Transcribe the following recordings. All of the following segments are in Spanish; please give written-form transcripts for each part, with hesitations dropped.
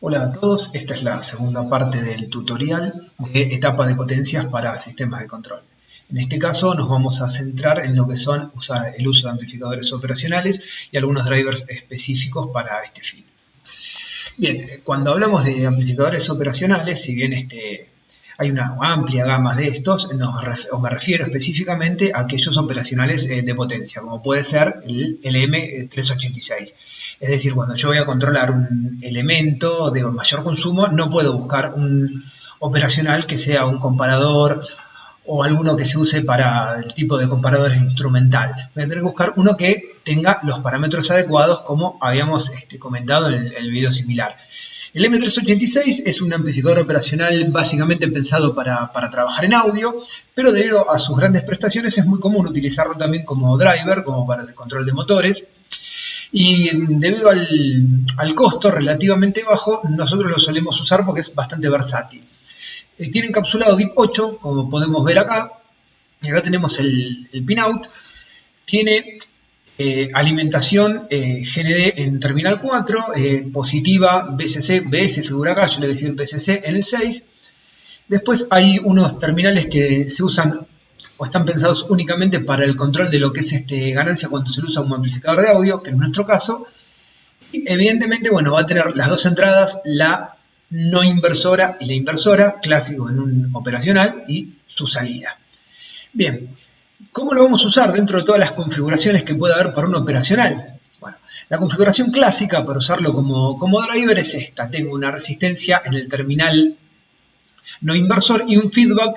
Hola a todos, esta es la segunda parte del tutorial de etapa de potencias para sistemas de control. En este caso nos vamos a centrar en lo que son el uso de amplificadores operacionales y algunos drivers específicos para este fin. Bien, cuando hablamos de amplificadores operacionales, si bien hay una amplia gama de estos, me refiero específicamente a aquellos operacionales de potencia, como puede ser el LM386. Es decir, cuando yo voy a controlar un elemento de mayor consumo, no puedo buscar un operacional que sea un comparador o alguno que se use para el tipo de comparadores instrumental. Voy a tener que buscar uno que tenga los parámetros adecuados, como habíamos comentado en el video similar. El M386 es un amplificador operacional básicamente pensado para trabajar en audio, pero debido a sus grandes prestaciones es muy común utilizarlo también como driver, como para el control de motores. Y debido al costo relativamente bajo, nosotros lo solemos usar porque es bastante versátil. Tiene encapsulado DIP 8, como podemos ver acá. Y acá tenemos el pinout. Tiene alimentación GND en terminal 4, positiva BCC, BS figura acá, yo le voy a decir BCC en el 6. Después hay unos terminales que se usan o están pensados únicamente para el control de lo que es ganancia cuando se usa un amplificador de audio, que en nuestro caso. Y evidentemente, bueno, va a tener las dos entradas, la no inversora y la inversora, clásico en un operacional, y su salida. Bien, ¿cómo lo vamos a usar dentro de todas las configuraciones que puede haber para un operacional? Bueno, la configuración clásica para usarlo como driver es esta. Tengo una resistencia en el terminal no inversor y un feedback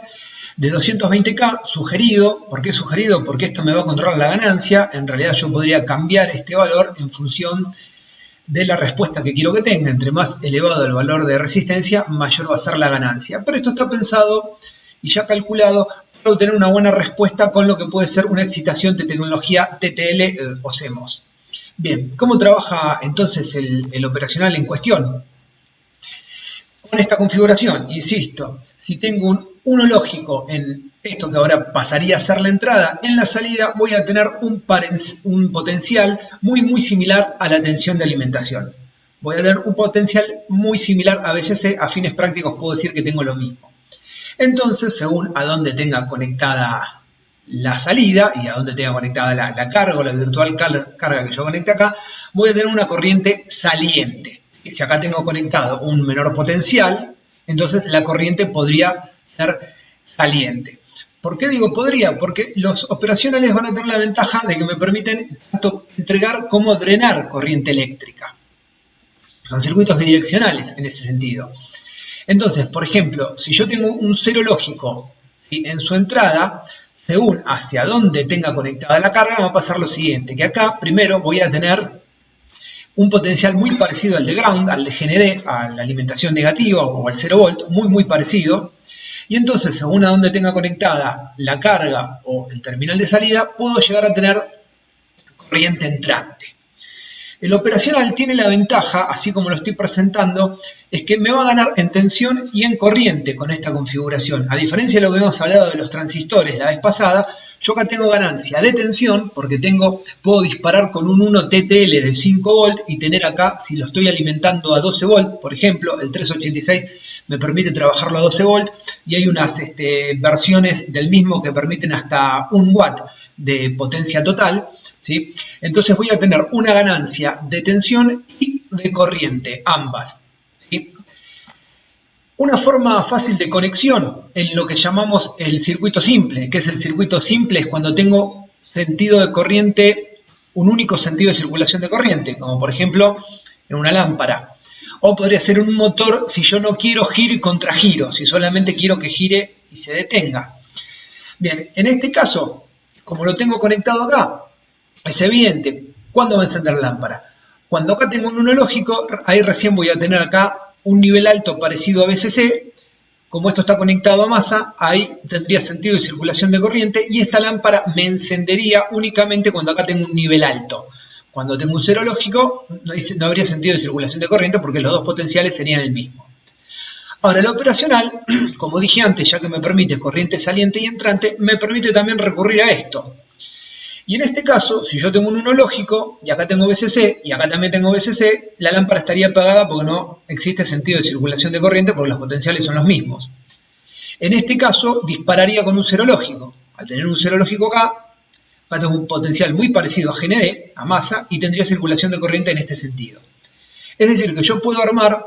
de 220K sugerido. ¿Por qué sugerido? Porque esto me va a controlar la ganancia. En realidad yo podría cambiar este valor en función de la respuesta que quiero que tenga. Entre más elevado el valor de resistencia, mayor va a ser la ganancia. Pero esto está pensado y ya calculado para obtener una buena respuesta con lo que puede ser una excitación de tecnología TTL o CMOS. Bien, ¿cómo trabaja entonces el operacional en cuestión? Con esta configuración, insisto, si tengo un 1 lógico en esto que ahora pasaría a ser la entrada, en la salida voy a tener un potencial muy similar a la tensión de alimentación. Voy a tener un potencial muy similar a BCC, a fines prácticos puedo decir que tengo lo mismo. Entonces, según a dónde tenga conectada la salida y a dónde tenga conectada la carga o la virtual carga que yo conecte acá, voy a tener una corriente saliente. Y si acá tengo conectado un menor potencial, entonces la corriente podría ser saliente. ¿Por qué digo podría? Porque los operacionales van a tener la ventaja de que me permiten tanto entregar como drenar corriente eléctrica. Son circuitos bidireccionales en ese sentido. Entonces, por ejemplo, si yo tengo un cero lógico, ¿sí?, en su entrada, según hacia dónde tenga conectada la carga, va a pasar lo siguiente, que acá primero voy a tener un potencial muy parecido al de ground, al de GND, a la alimentación negativa o al 0 volt, muy parecido. Y entonces, según a dónde tenga conectada la carga o el terminal de salida, puedo llegar a tener corriente entrante. El operacional tiene la ventaja, así como lo estoy presentando, es que me va a ganar en tensión y en corriente con esta configuración. A diferencia de lo que hemos hablado de los transistores la vez pasada, yo acá tengo ganancia de tensión porque puedo disparar con un 1 TTL de 5 volt y tener acá, si lo estoy alimentando a 12 volt, por ejemplo, el 386 me permite trabajarlo a 12 volt y hay unas versiones del mismo que permiten hasta 1 watt de potencia total, ¿sí? Entonces voy a tener una ganancia de tensión y de corriente, ambas, ¿sí? Una forma fácil de conexión en lo que llamamos el circuito simple. ¿Qué es el circuito simple? Es cuando tengo sentido de corriente, un único sentido de circulación de corriente, como por ejemplo en una lámpara. O podría ser un motor si yo no quiero giro y contragiro, si solamente quiero que gire y se detenga. Bien, en este caso, como lo tengo conectado acá, es evidente, ¿cuándo va a encender la lámpara? Cuando acá tengo un 1 lógico, ahí recién voy a tener acá un nivel alto parecido a BCC. Como esto está conectado a masa, ahí tendría sentido de circulación de corriente y esta lámpara me encendería únicamente cuando acá tengo un nivel alto. Cuando tengo un 0 lógico, no habría sentido de circulación de corriente porque los dos potenciales serían el mismo. Ahora, el operacional, como dije antes, ya que me permite corriente saliente y entrante, me permite también recurrir a esto. Y en este caso, si yo tengo un 1 lógico, y acá tengo VCC, y acá también tengo VCC, la lámpara estaría apagada porque no existe sentido de circulación de corriente porque los potenciales son los mismos. En este caso, dispararía con un 0 lógico. Al tener un 0 lógico acá tengo un potencial muy parecido a GND, a masa, y tendría circulación de corriente en este sentido. Es decir, que yo puedo armar,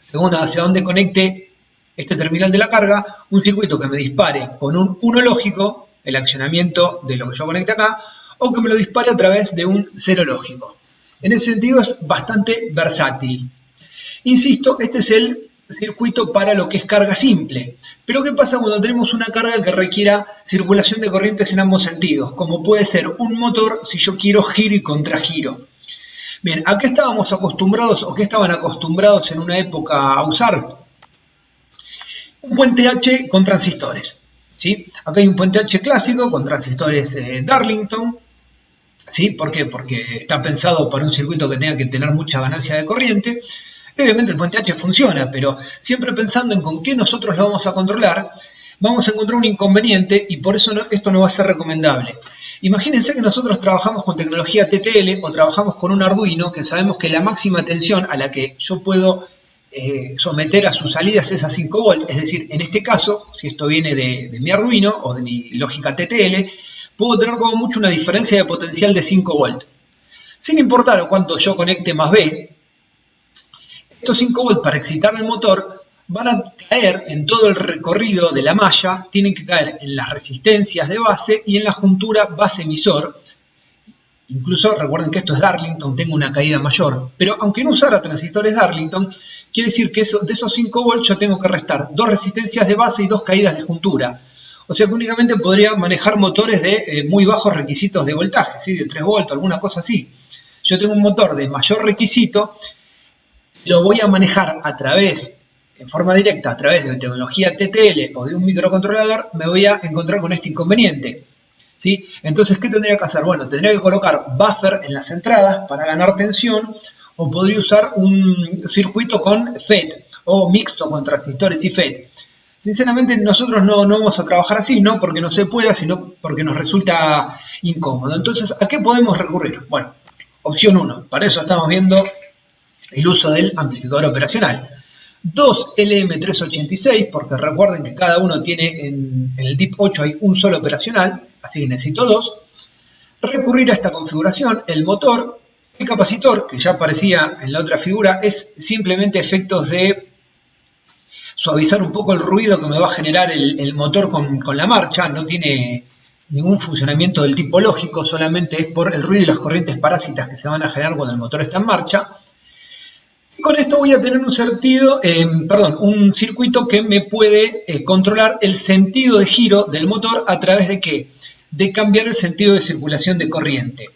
según hacia dónde conecte este terminal de la carga, un circuito que me dispare con un 1 lógico, el accionamiento de lo que yo conecte acá, o que me lo dispare a través de un 0 lógico. En ese sentido es bastante versátil. Insisto, este es el circuito para lo que es carga simple. Pero ¿qué pasa cuando tenemos una carga que requiera circulación de corrientes en ambos sentidos? Como puede ser un motor si yo quiero giro y contragiro. Bien, ¿a qué estábamos acostumbrados o qué estaban acostumbrados en una época a usar? Un puente H con transistores. ¿Sí? Acá hay un puente H clásico con transistores Darlington. ¿Sí? ¿Por qué? Porque está pensado para un circuito que tenga que tener mucha ganancia de corriente. Obviamente el puente H funciona, pero siempre pensando en con qué nosotros lo vamos a controlar, vamos a encontrar un inconveniente y por eso esto no va a ser recomendable. Imagínense que nosotros trabajamos con tecnología TTL o trabajamos con un Arduino que sabemos que la máxima tensión a la que yo puedo someter a sus salidas es a 5 volts. Es decir, en este caso, si esto viene de mi Arduino o de mi lógica TTL, puedo tener como mucho una diferencia de potencial de 5 volts. Sin importar cuánto yo conecte más B, estos 5 volts para excitar el motor van a caer en todo el recorrido de la malla, tienen que caer en las resistencias de base y en la juntura base-emisor. Incluso recuerden que esto es Darlington, tengo una caída mayor. Pero aunque no usara transistores Darlington, quiere decir que de esos 5 volts yo tengo que restar 2 resistencias de base y 2 caídas de juntura. O sea que únicamente podría manejar motores de muy bajos requisitos de voltaje, ¿sí? De 3 volts, alguna cosa así. Yo tengo un motor de mayor requisito, lo voy a manejar a través, en forma directa, a través de tecnología TTL o de un microcontrolador, me voy a encontrar con este inconveniente. ¿Sí? Entonces, ¿qué tendría que hacer? Bueno, tendría que colocar buffer en las entradas para ganar tensión, o podría usar un circuito con FET, o mixto con transistores y FET. Sinceramente, nosotros no vamos a trabajar así, no porque no se pueda, sino porque nos resulta incómodo. Entonces, ¿a qué podemos recurrir? Bueno, opción 1, para eso estamos viendo el uso del amplificador operacional. 2 LM386, porque recuerden que cada uno tiene en el DIP 8 hay un solo operacional, así que necesito 2. Recurrir a esta configuración, el motor, el capacitor, que ya aparecía en la otra figura, es simplemente efectos de suavizar un poco el ruido que me va a generar el motor con la marcha, no tiene ningún funcionamiento del tipo lógico, solamente es por el ruido y las corrientes parásitas que se van a generar cuando el motor está en marcha. Y con esto voy a tener un circuito que me puede controlar el sentido de giro del motor a través de ¿qué? De cambiar el sentido de circulación de corriente.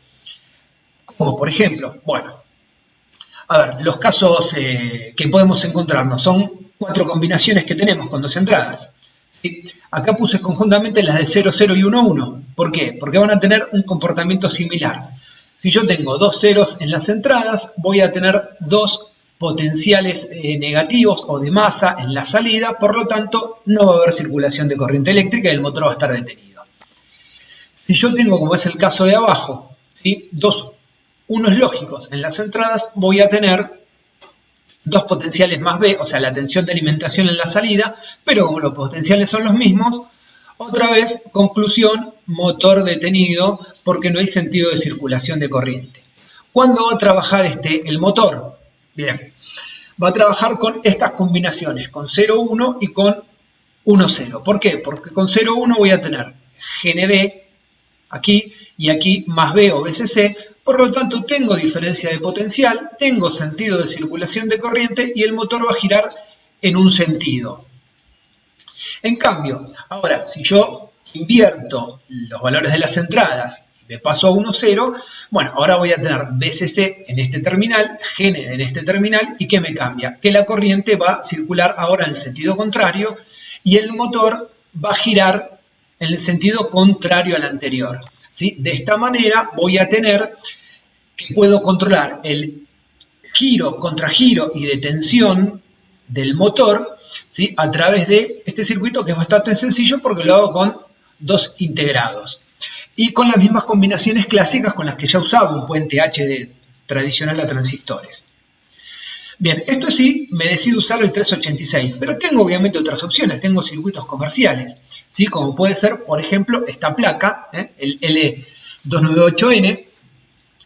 Como por ejemplo, bueno, a ver, los casos que podemos encontrarnos son 4 combinaciones que tenemos con 2 entradas. ¿Sí? Acá puse conjuntamente las de 0, 0 y 1, 1. ¿Por qué? Porque van a tener un comportamiento similar. Si yo tengo 2 ceros en las entradas, voy a tener 2 potenciales negativos o de masa en la salida, por lo tanto no va a haber circulación de corriente eléctrica y el motor va a estar detenido. Si yo tengo, como es el caso de abajo, ¿sí? 2 unos lógicos en las entradas, voy a tener 2 potenciales más B, o sea, la tensión de alimentación en la salida, pero como los potenciales son los mismos, otra vez, conclusión, motor detenido porque no hay sentido de circulación de corriente. ¿Cuándo va a trabajar el motor? Bien, va a trabajar con estas combinaciones, con 0, 1 y con 1, 0. ¿Por qué? Porque con 0, 1 voy a tener GND aquí y aquí más B o VCC, por lo tanto tengo diferencia de potencial, tengo sentido de circulación de corriente y el motor va a girar en un sentido. En cambio, ahora, si yo invierto los valores de las entradas y me paso a 1, 0, bueno, ahora voy a tener VCC en este terminal, GND en este terminal, ¿y qué me cambia? Que la corriente va a circular ahora en el sentido contrario y el motor va a girar en el sentido contrario al anterior. ¿Sí? De esta manera voy a tener que puedo controlar el giro, contragiro y detención del motor, ¿sí? A través de este circuito que es bastante sencillo porque lo hago con 2 integrados. y con las mismas combinaciones clásicas con las que ya usaba un puente H tradicional a transistores. Bien, esto sí, me decido usar el 386, pero tengo obviamente otras opciones, tengo circuitos comerciales, ¿sí? Como puede ser, por ejemplo, esta placa, el L298N,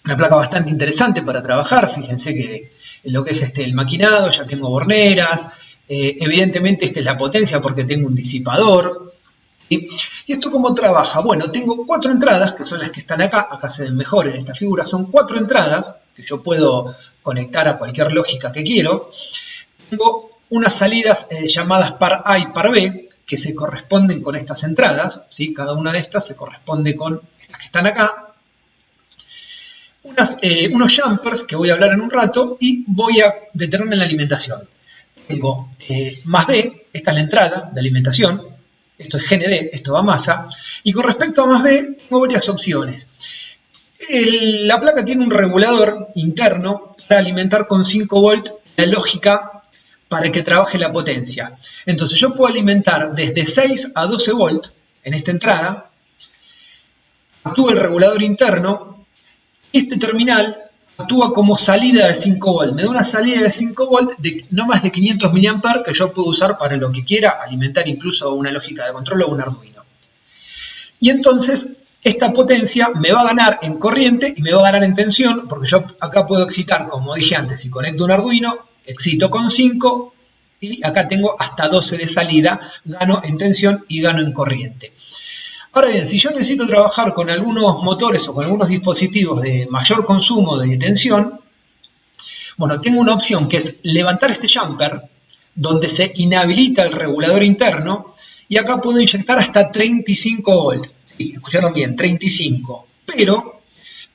una placa bastante interesante para trabajar. Fíjense que en lo que es el maquinado ya tengo borneras, evidentemente esta es la potencia porque tengo un disipador. ¿Sí? ¿Y esto cómo trabaja? Bueno, tengo 4 entradas, que son las que están acá se ven mejor en esta figura, son 4 entradas que yo puedo conectar a cualquier lógica que quiero. Tengo unas salidas llamadas par A y par B, que se corresponden con estas entradas, ¿sí? Cada una de estas se corresponde con estas que están acá. Unos jumpers que voy a hablar en un rato y voy a detenerme en la alimentación. Tengo más B, esta es la entrada de alimentación, esto es GND, esto va a masa, y con respecto a más B tengo varias opciones. La placa tiene un regulador interno para alimentar con 5 volts la lógica para que trabaje la potencia. Entonces yo puedo alimentar desde 6 a 12 volts en esta entrada, actúa el regulador interno. Este terminal actúa como salida de 5 volts. Me da una salida de 5 volts de no más de 500 mA que yo puedo usar para lo que quiera, alimentar incluso una lógica de control o un Arduino. Y entonces esta potencia me va a ganar en corriente y me va a ganar en tensión, porque yo acá puedo excitar, como dije antes, si conecto un Arduino, excito con 5 y acá tengo hasta 12 de salida, gano en tensión y gano en corriente. Ahora bien, si yo necesito trabajar con algunos motores o con algunos dispositivos de mayor consumo de tensión, bueno, tengo una opción que es levantar este jumper, donde se inhabilita el regulador interno, y acá puedo inyectar hasta 35 volts. Sí, escucharon bien, 35.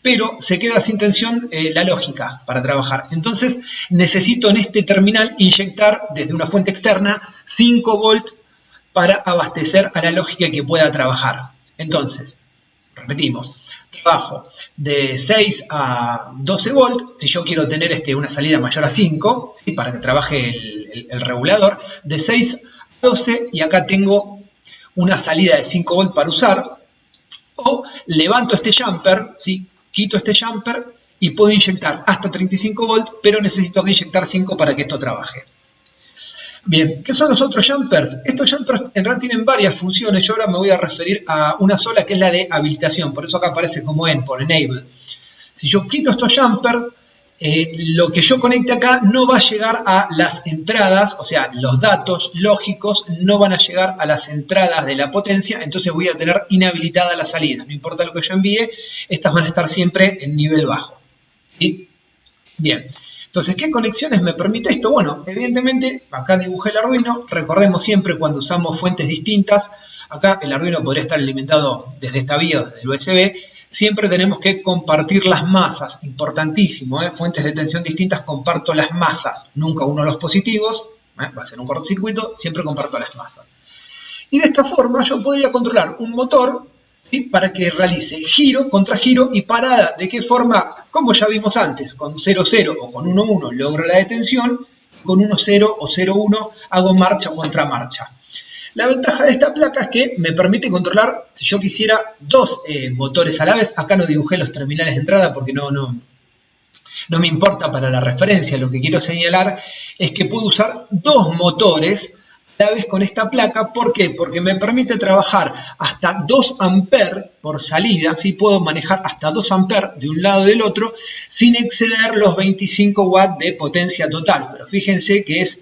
Pero se queda sin tensión la lógica para trabajar. Entonces necesito en este terminal inyectar desde una fuente externa 5 volts para abastecer a la lógica que pueda trabajar. Entonces, repetimos, trabajo de 6 a 12 volts, si yo quiero tener una salida mayor a 5, ¿sí? Para que trabaje el regulador, del 6 a 12, y acá tengo una salida de 5 volts para usar, o levanto este jumper, ¿sí? Quito este jumper y puedo inyectar hasta 35 volts, pero necesito inyectar 5 para que esto trabaje. Bien, ¿qué son los otros jumpers? Estos jumpers en realidad tienen varias funciones. Yo ahora me voy a referir a una sola, que es la de habilitación. Por eso acá aparece como por enable. Si yo quito estos jumpers, lo que yo conecte acá no va a llegar a las entradas, o sea, los datos lógicos no van a llegar a las entradas de la potencia, entonces voy a tener inhabilitada la salida. No importa lo que yo envíe, estas van a estar siempre en nivel bajo. ¿Sí? Bien. Entonces, ¿qué conexiones me permite esto? Bueno, evidentemente, acá dibujé el Arduino. Recordemos siempre cuando usamos fuentes distintas, acá el Arduino podría estar alimentado desde esta vía, desde el USB. Siempre tenemos que compartir las masas, importantísimo, fuentes de tensión distintas, comparto las masas, nunca uno los positivos, va a ser un cortocircuito, siempre comparto las masas. Y de esta forma yo podría controlar un motor, ¿sí? Para que realice giro, contragiro y parada. ¿De qué forma? Como ya vimos antes, con 0,0 o con 1,1 logro la detención, con 1,0 o 0,1 hago marcha o contramarcha. La ventaja de esta placa es que me permite controlar, si yo quisiera, 2 motores a la vez. Acá no dibujé los terminales de entrada porque no me importa para la referencia. Lo que quiero señalar es que puedo usar 2 motores a la vez con esta placa. ¿Por qué? Porque me permite trabajar hasta 2 amperes por salida, ¿sí? Puedo manejar hasta 2 amperes de un lado y del otro sin exceder los 25 watts de potencia total. Pero fíjense que es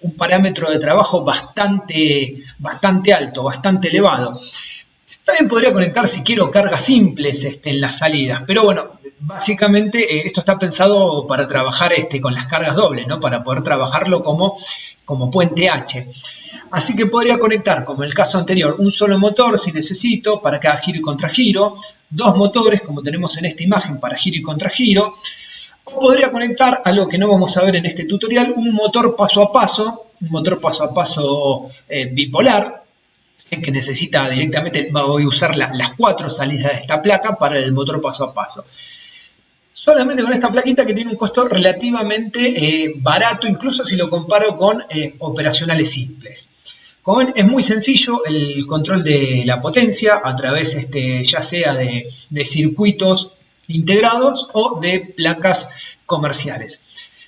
un parámetro de trabajo bastante alto, bastante elevado. También podría conectar, si quiero, cargas simples en las salidas, pero bueno, básicamente esto está pensado para trabajar con las cargas dobles, ¿no? Para poder trabajarlo como puente H. Así que podría conectar, como en el caso anterior, un solo motor si necesito para cada giro y contragiro, 2 motores como tenemos en esta imagen para giro y contragiro, o podría conectar algo que no vamos a ver en este tutorial, un motor paso a paso bipolar, que necesita directamente, voy a usar las 4 salidas de esta placa para el motor paso a paso. Solamente con esta plaquita que tiene un costo relativamente barato, incluso si lo comparo con operacionales simples. Es muy sencillo el control de la potencia a través ya sea de circuitos integrados o de placas comerciales.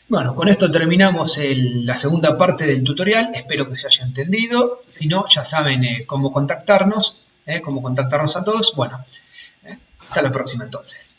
Bueno, con esto terminamos la segunda parte del tutorial. Espero que se haya entendido. Si no, ya saben cómo contactarnos a todos. Bueno, hasta la próxima entonces.